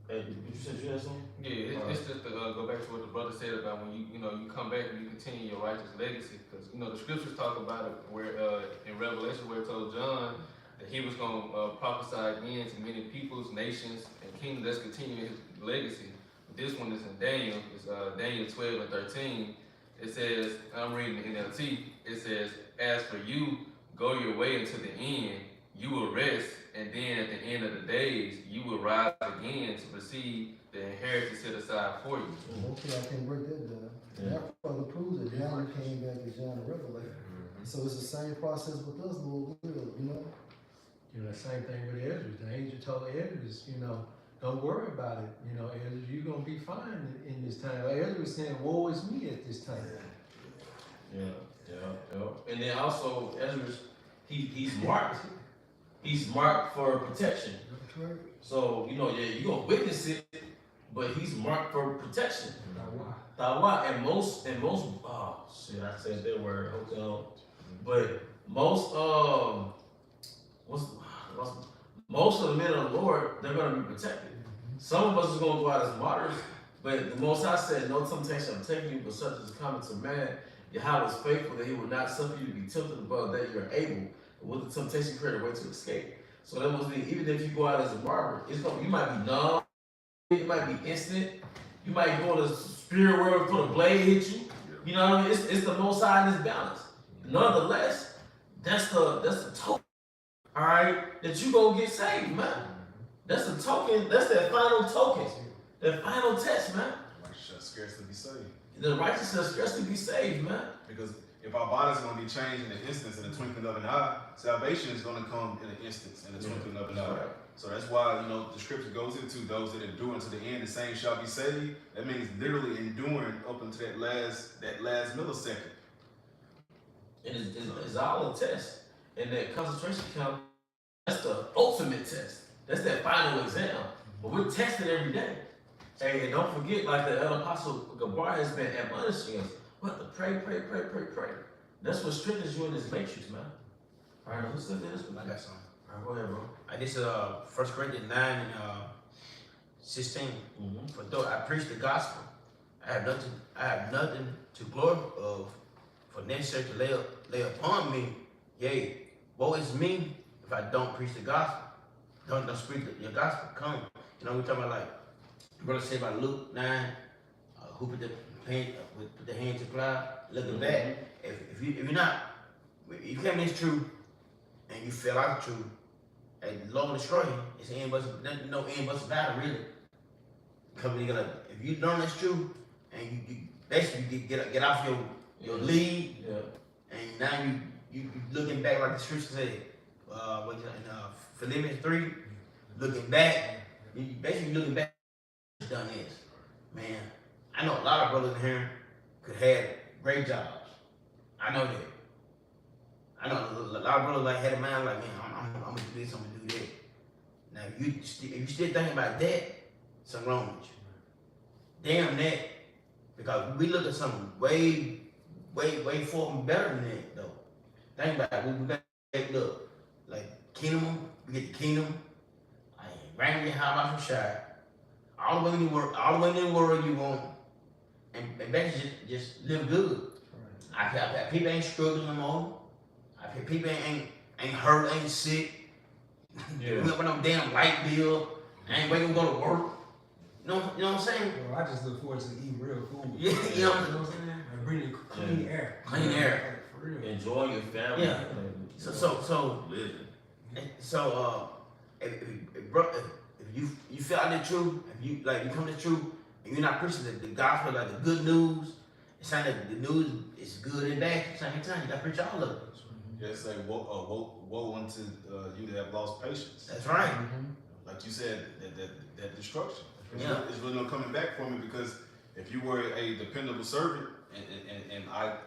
Hey, you said you had something? Yeah, it's just to go back to what the brother said about when you come back and you continue your righteous legacy, because the scriptures talk about it where in Revelation where it told John that he was going to prophesy again to many peoples, nations, and kingdoms that's continuing his legacy. But this one is in Daniel. It's Daniel 12:13. It says, I'm reading the NLT. It says, as for you, go your way unto the end. You will rest, and then at the end of the days, you will rise again to receive the inheritance set aside for you. Okay, I can break that down. Yeah. That further proves that John came back as John the Revelator. So it's the same process with us, Lord will, The same thing with Ezra. The angel told Ezra, don't worry about it. Ezra, you're going to be fine in this time. Ezra was saying, woe is me at this time. Yeah. And then also, Ezra's, he's marked. He's marked for protection. Right. So, you're going to witness it, but he's marked for protection. Tawa. And most, oh shit, I said that word, hotel. But most, most of the men of the Lord, they're going to be protected. Some of us are going to go out as martyrs, but the Most High said, no temptation I'm taking you, but such is common to man. Yahweh is faithful that He will not suffer you to be tempted above that you're able. But with the temptation, create a way to escape. So that must mean even if you go out as a martyr, you might be numb, it might be instant. You might go to the spirit world before the blade hit you. You know what I mean? It's the Most High in this balance. Nonetheless, that's the token. All right, that you gonna get saved, man. That's the token. That's that final token. That final test, man. Righteous shall scarcely be saved. The righteous shall scarcely be saved, man. Because if our body's going to be changed in an instance, in a twinkling of an eye, salvation is going to come in an instance, in a twinkling of an eye. So that's why, the scripture goes into those that endure unto the end, the same shall be saved. That means literally enduring up until that last millisecond. And it's all a test. And that concentration camp, that's the ultimate test. That's that final exam. But we're tested every day. Hey, and don't forget, like the elder apostle Gabar has been admonishing us, we have to pray. That's what strengthens you in this matrix, man. All right, who's looking at this one? I got something. All right, go ahead, bro. This is 1 Corinthians 9 and 16. For though I preach the gospel, I have nothing to glory of, for necessary to lay upon me. Yea, woe is me if I don't preach the gospel. Don't speak your gospel. Come. You know, we're talking about like, brother said about Luke 9, who put the hand to plow, looking back. If you're not, if you came in this truth and you fell out of truth, and the Lord will destroy you. It's end but no end but battle really. Because if you learn this truth and you basically get off your lead, and now you looking back like the scripture said, what in Philippians 3, looking back, you basically looking back. Done this, man. I know a lot of brothers in here could have great jobs. I know that. I know a lot of brothers like had a mind like, man, I'm gonna do this, I'm gonna do that. Now, if you still thinking about that, something wrong with you. Damn that, because we look at something way forward and better than that, though. Think about it. We got to look like kingdom. We get the kingdom. I ain't ranking your house out from shy. All the women in the world you want, and basically just live good. I feel people ain't struggling no more. I feel people ain't hurt, ain't sick. We up on no damn light bill. I ain't waiting to go to work. You know what I'm saying? Well, I just look forward to eating real food. Yeah, you know what I'm saying? And breathing clean air. Clean air. Like, for real. Enjoy your family. Yeah. So if you feel out the truth, if you come to the truth, and you're not preaching the gospel, like the good news, it's not that the news is good and bad at the same time. You gotta preach all of it. Yeah, it's like woe unto you that have lost patience. That's right. Like you said, that destruction. Yeah. It's really no coming back from it, because if you were a dependable servant and I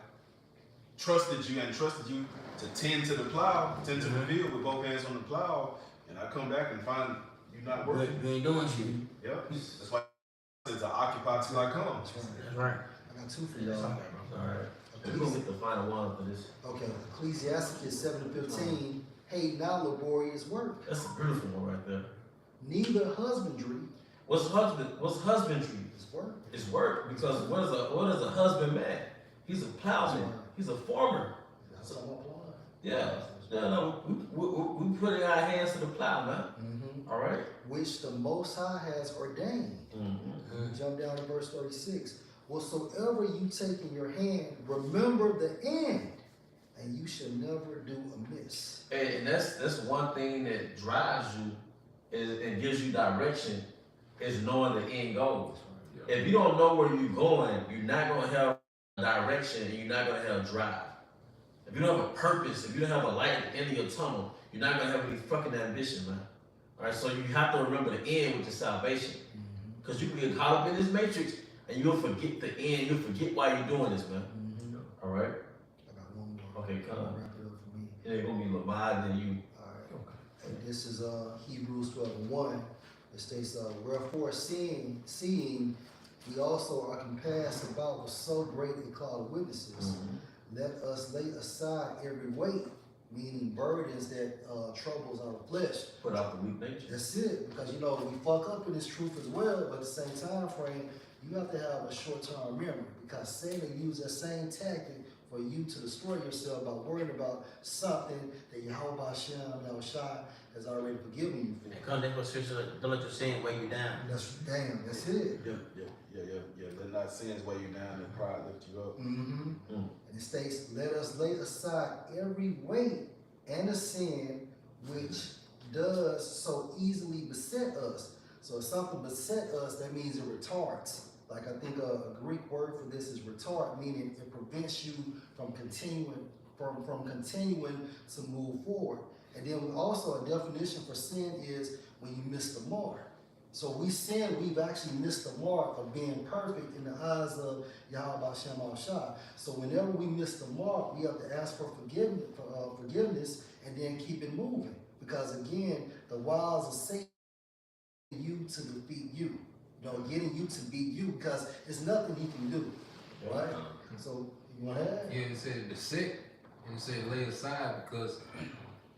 trusted you to tend to the plow, tend to the field with both hands on the plow, and I come back and find you not working. You ain't doing shit. Yep. That's why it's to occupy till I come. That's right. I got two for That's y'all. okay, bro. All right. We're gonna get the final one for this. Okay, Ecclesiasticus 7:15. Hey, now laborious work. That's a beautiful one right there. Neither husbandry What's husbandry? is work. It's work, because what is a husbandman? He's a plowman. He's a farmer. That's what I'm applying. Yeah. No, we put in our hands to the plow, man. All right. Which the Most High has ordained. Jump down to verse 36. Whatsoever you take in your hand, remember the end, and you shall never do amiss. And that's one thing that drives you and gives you direction, is knowing the end goal. If you don't know where you're going, you're not gonna have direction, and you're not gonna have drive. If you don't have a purpose, if you don't have a light at the end of your tunnel, you're not gonna have any fucking ambition, man. All right, so you have to remember the end, which is salvation. Because you can get caught up in this matrix, and you'll forget the end. You'll forget why you're doing this, man. All right. I got one more. Okay, come on. Wrap it up for me. It ain't gonna be Lamar than you. All right. And this is Hebrews 12:1. It states, wherefore seeing we also are compassed about with so great a cloud of witnesses, let us lay aside every weight, meaning burdens that troubles our flesh. Put out the weak nature. That's it, because we fuck up in this truth as well, but at the same time frame, you have to have a short-term memory, because Satan used that same tactic for you to destroy yourself by worrying about something that Yahweh Hashem has already forgiven you for. And come to scripture, don't let your sin weigh you down. That's it. Yeah. Let not sins weigh you down and pride lift you up. And it states, let us lay aside every weight and a sin which does so easily beset us. So if something beset us, that means it retards. Like I think a Greek word for this is retard, meaning it prevents you from continuing to move forward. And then also a definition for sin is when you miss the mark. So we sin, we've actually missed the mark of being perfect in the eyes of Yahweh Shem Al-Shah. So whenever we miss the mark, we have to ask for forgiveness and then keep it moving. Because again, the wiles of Satan you to defeat you. Getting you to beat you, because there's nothing he can do. Right? So you want to add? Yeah, it said beset, and it said lay aside, because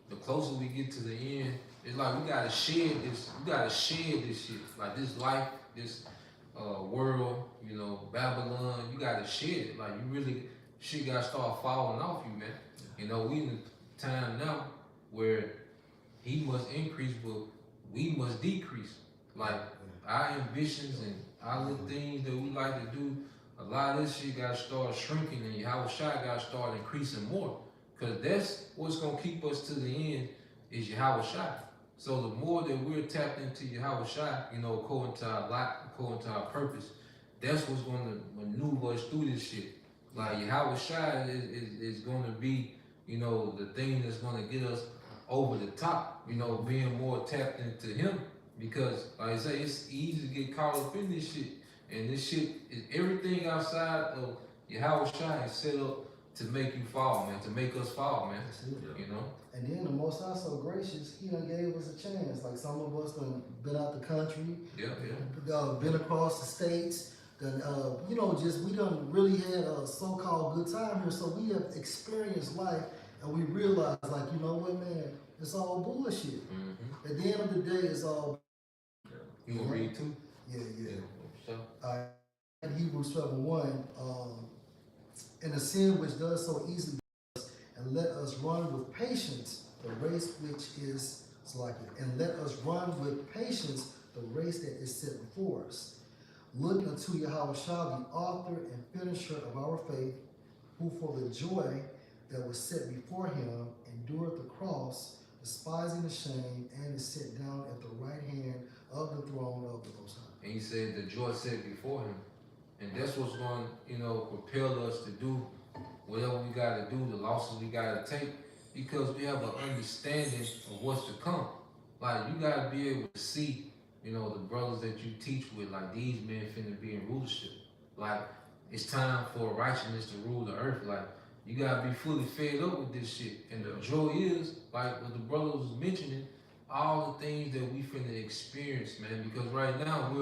the closer we get to the end, it's like we gotta shed this. We gotta shed this shit, like this life, this world. Babylon. You gotta shed it. Like you really shit got to start falling off you, man. You know, we in a time now where he must increase, but we must decrease. Like our ambitions and our little things that we like to do, a lot of this shit got to start shrinking, and Yahweh Shai got to start increasing more. Because that's what's going to keep us to the end is Yahweh Shai. So the more that we're tapped into Yahweh Shai, you know, according to our life, according to our purpose, that's what's going to maneuver us through this shit. Like Yahweh Shai is going to be, you know, the thing that's going to get us over the top, you know, being more tapped into him. Because, like I say, it's easy to get caught up in this shit. And this shit, is everything outside of Yahweh Shai is set up to make you fall, man, to make us fall, man. That's it. You know? And then the Most High so gracious, he done gave us a chance. Like some of us done been out the country, been across the states, done, you know, just we done really had a so-called good time here. So we have experienced life, and we realize, like, you know what, man, it's all bullshit. At the end of the day, it's all. You want to read too? Yeah. So. In Hebrews 12:1, in a sin which does so easily, and let us run with patience the race which is like it, and let us run with patience the race that is set before us. Look unto Yahweh Shai, the author and finisher of our faith, who for the joy that was set before him endured the cross, despising the shame, and is set down at the right hand of the throne of the Most High. And he said the joy set before him. And that's what's going to, you know, propel us to do whatever we got to do, the losses we got to take, because we have an understanding of what's to come. Like, you got to be able to see, you know, the brothers that you teach with, like, these men finna be in rulership. Like, it's time for righteousness to rule the earth. Like, you got to be fully fed up with this shit. And the joy is, like what the brother was mentioning, all the things that we finna experience, man, because right now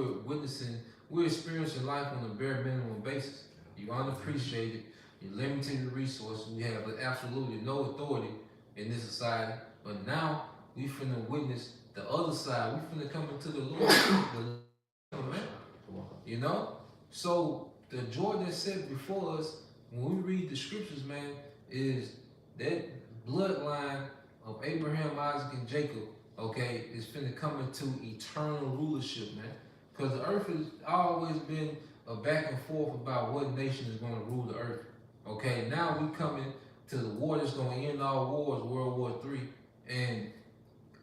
we're experiencing life on a bare minimum basis. You unappreciated, you're limited in resources, we have absolutely no authority in this society, but now we finna witness the other side. We finna come into the Lord, man. You know? So the joy that's set before us, when we read the scriptures, man, is that bloodline of Abraham, Isaac, and Jacob, okay, is finna come into eternal rulership, man. Because the earth has always been a back and forth about what nation is going to rule the earth. Okay, now we coming to the war that's going to end all wars, World War III. And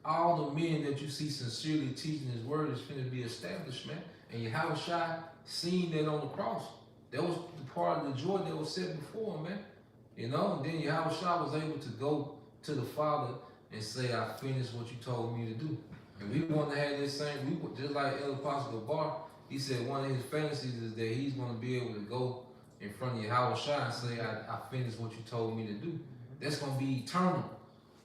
all the men that you see sincerely teaching his word is finna be established, man. And Yahweh Shai seen that on the cross. That was the part of the joy that was set before him, man. You know, and then Yahweh Shai was able to go to the Father and say, I finished what you told me to do. And we want to have this same, just like El Apostle Bar, he said one of his fantasies is that he's going to be able to go in front of Yahweh Shai and say, I finished what you told me to do. That's going to be eternal.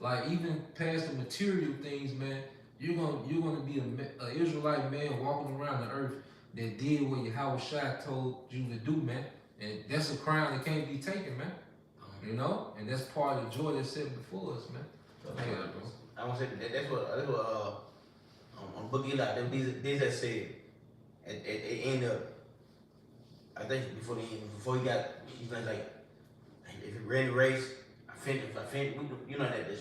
Like, even past the material things, man, you're gonna be an Israelite man walking around the earth that did what Yahweh Shai told you to do, man. And that's a crown that can't be taken, man. You know? And that's part of the joy that's set before us, man. I want to say that's what on Book Eli, these that said at the end of, I think before he got, he's like, if he ran the race, I finished, you know that this.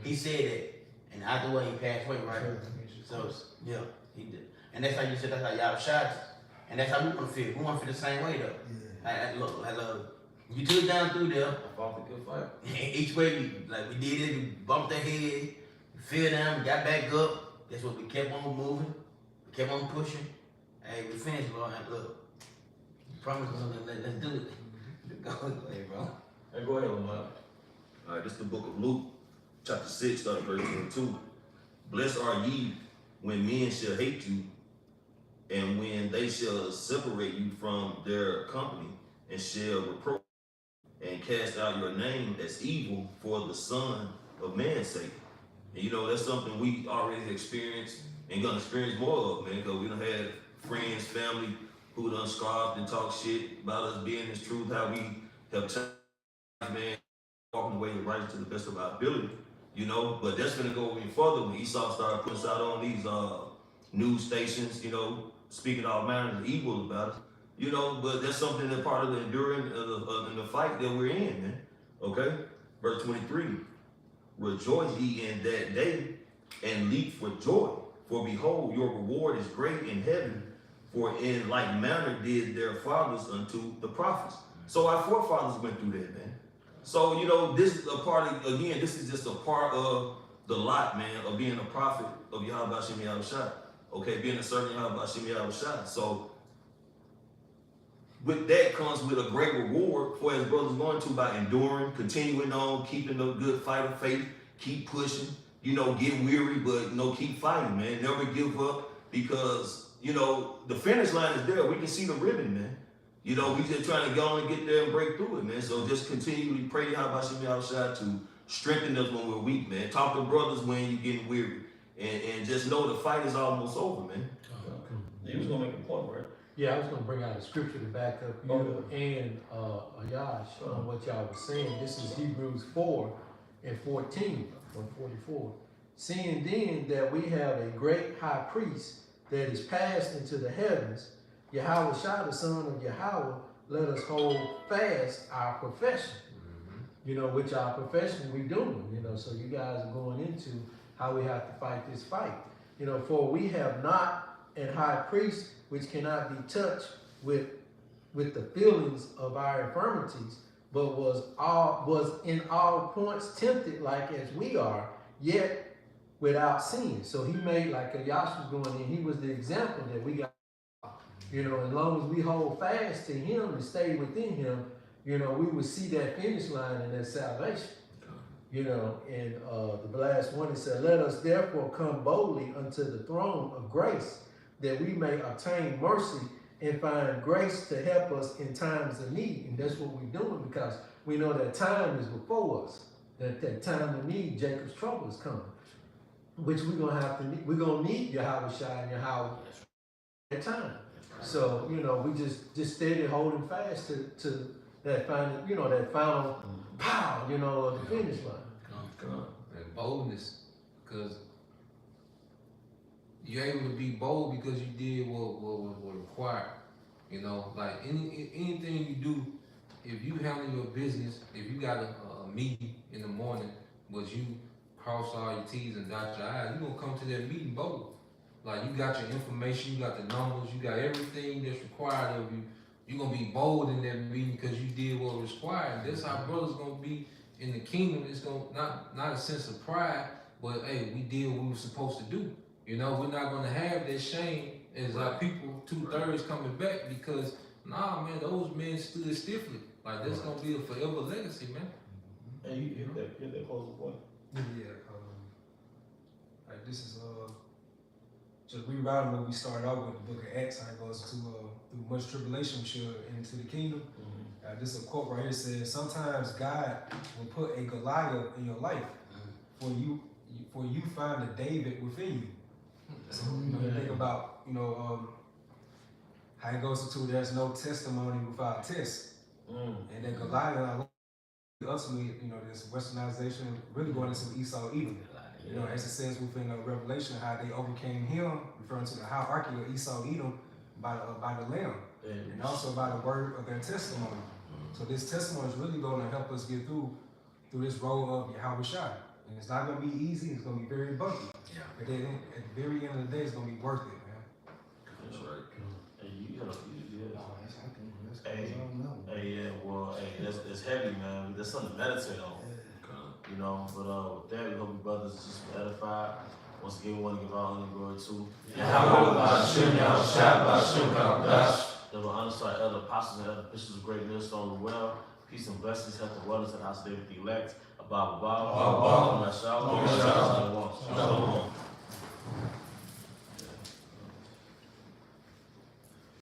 He said that, and either way he passed away, right? So yeah, he did, and that's how you said, that's how y'all shot, and that's how we want to feel. We want to feel the same way though. Yeah. I love. You took it down through there. I fought the good fight. Each way, we did it, we bumped our head, we fell down, we got back up. That's what we kept on moving, we kept on pushing. Hey, we finished, Lord. Look, promise us something. Let's do it. Go ahead, bro. Hey, go ahead, Lamar. All right, this is the book of Luke, chapter 6, starting verse 22. Blessed are ye when men shall hate you, and when they shall separate you from their company, and shall reproach and cast out your name as evil for the Son of Man's sake. And you know, that's something we already experienced and gonna experience more of, man, because we done had friends, family who done scoffed and talked shit about us being this truth, how we have changed, man, walking away with right to the best of our ability, you know. But that's gonna go even further when Esau started putting us out on these news stations, you know, speaking all manners of evil about us. You know, but that's something that part of the enduring in the fight that we're in, man. Okay? Verse 23. Rejoice ye in that day and leap for joy. For behold, your reward is great in heaven. For in like manner did their fathers unto the prophets. So our forefathers went through that, man. So, you know, this is a part of, again, this is just a part of the lot, man, of being a prophet of Yahweh Shem Yahushua. Okay, being a servant of Yahweh Shem Yahushua. So, with that comes with a great reward for his brothers going to by enduring, continuing on, keeping the good fight of faith, keep pushing, you know, get weary, but, you know, keep fighting, man. Never give up because, you know, the finish line is there. We can see the ribbon, man. You know, we just trying to go and get there and break through it, man. So just continually pray to Yahweh to strengthen us when we're weak, man. Talk to brothers when you're getting weary. And just know the fight is almost over, man. You was gonna make a point, right? Yeah, I was gonna bring out a scripture to back up you and Ayash on what y'all was saying. This is Hebrews 4 and 14, 144. Seeing then that we have a great high priest that is passed into the heavens, Yahweh Shah, the son of Yahweh, let us hold fast our profession. You know, which our profession we doing, you know, so you guys are going into how we have to fight this fight. You know, for we have not an high priest which cannot be touched with the feelings of our infirmities, but was in all points tempted like as we are, yet without sin. So he made, like Ayash was going in, he was the example that we got. You know, as long as we hold fast to him and stay within him, you know, we will see that finish line and that salvation. You know, and the last one, it said, let us therefore come boldly unto the throne of grace, that we may obtain mercy and find grace to help us in times of need. And that's what we're doing, because we know that time is before us, that time of need, Jacob's trouble is coming, which we're gonna need Yahweh Shai and Yahweh at that time. So, you know, we just steady holding fast to that final, you know, that final pow, you know, of the finish line. And boldness, because you're able to be bold because you did what was required. You know, like anything you do, if you handle your business, if you got a meeting in the morning, but you cross all your T's and dot your I's, you're gonna come to that meeting bold. Like, you got your information, you got the numbers, you got everything that's required of you. You're gonna be bold in that meeting because you did what was required. That's how brothers gonna be in the kingdom. It's gonna not a sense of pride, but hey, we did what we were supposed to do. You know, we're not gonna have that shame as our people 2/3 coming back, because nah, man, those men stood stiffly. Like, that's gonna be a forever legacy, man. And you hit that close point. Yeah, like this is just rewriting what we started out with the book of Acts, how it goes to through much tribulation we should into the kingdom. This is a quote right here, says, sometimes God will put a Goliath in your life for you find a David within you. So, you know, you think about, you know, how it goes into there's no testimony without test. And then Goliath, ultimately, you know, this westernization really going into Esau Edom. You know, as it says within Revelation, how they overcame him, referring to the hierarchy of Esau Edom by the Lamb, and also by the word of their testimony. So this testimony is really going to help us get through this road of Yahweh Shai. And it's not going to be easy. It's going to be very bumpy. Yeah. But then at the very end of the day, it's going to be worth it, man. That's right. And yeah, well, hey, that's heavy, man. That's something to meditate on. You know, but with that, we hope you brothers just edified. Once again, we want to give all honor and glory to the honor to our elder apostles and elder bishops of great millstone of the well. Peace and blessings, health and wellness, and house of David the elect. Abba, Abba, Shalom.